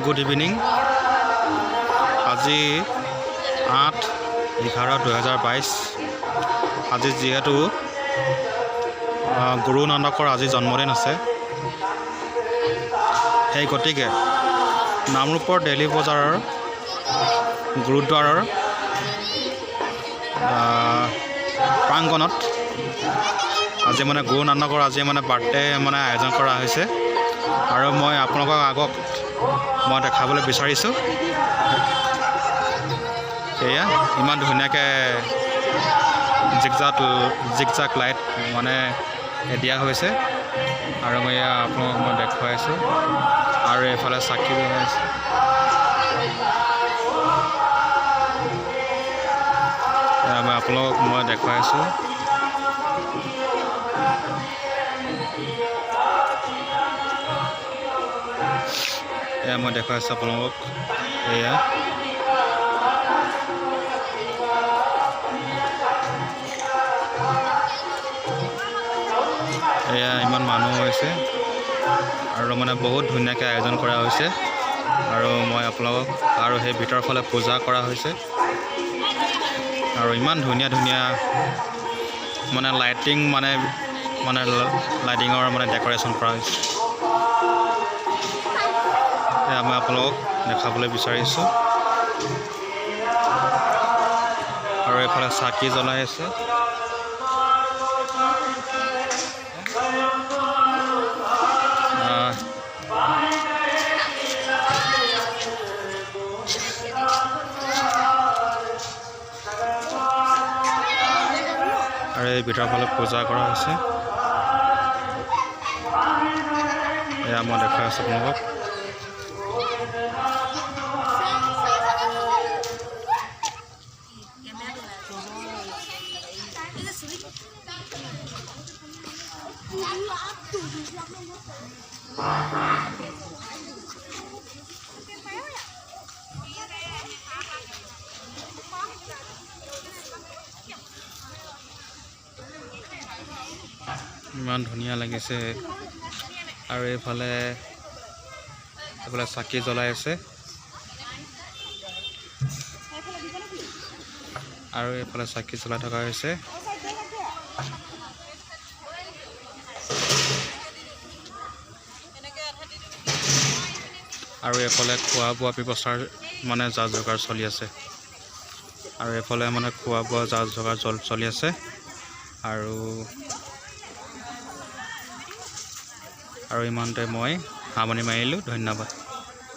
Good evening. আজি 8/11/2022। আজি যিহেতু গুৰু নানকৰ আজি জন্মদিন আছে, সেই গতিকে নামৰূপৰ ডেইলী বজাৰৰ গুৰুদ্বাৰৰ প্ৰাংগণত আজি গুৰু নানকৰ আজি বাৰ্থডে আয়োজন কৰা হৈছে। আৰু মই আপোনালোকৰ আগত মই দেখাবলৈ বিচাৰিছোঁ, এয়া ইমান ধুনীয়াকৈ জিগজাক লাইট দিয়া হৈছে। আৰু মই এয়া আপোনালোকক মই দেখুৱাই আছোঁ। আৰু এইফালে চাকি জ্বলাইছে। মই আপোনালোকক মই দেখুৱাই আছোঁ। এয়া মই দেখুৱাই আছোঁ আপোনালোকক। এয়া ইমান মানুহ হৈছে আৰু বহুত ধুনীয়াকৈ আয়োজন কৰা হৈছে। আৰু মই আপোনালোকক আৰু সেই ভিতৰৰ ফালে পূজা কৰা হৈছে। আৰু ইমান ধুনীয়া লাইটিং লাইটিঙৰ ডেক'ৰেশ্যন কৰা হৈছে। এয়া মই আপোনালোকক দেখাবলৈ বিচাৰিছোঁ। আৰু এইফালে চাকি জ্বলাই আছে। আৰু এই ভিতৰৰ ফালে পূজা কৰা হৈছে। এয়া মই দেখাই আছোঁ আপোনালোকক। ইমান ধুনীয়া লাগিছে। আৰু এইফালে চাকি জ্বলাই আছে। আৰু এইফালে চাকি জ্বলাই থকা হৈছে। আৰু এইফালে খোৱা বোৱা ব্যৱস্থাৰ যা যোগাৰ চলি আছে। আৰু এইফালে খোৱা বোৱা যা যোগাৰ চলি আছে। আৰু ইমানতে মই সামৰণি মাৰিলোঁ। ধন্যবাদ।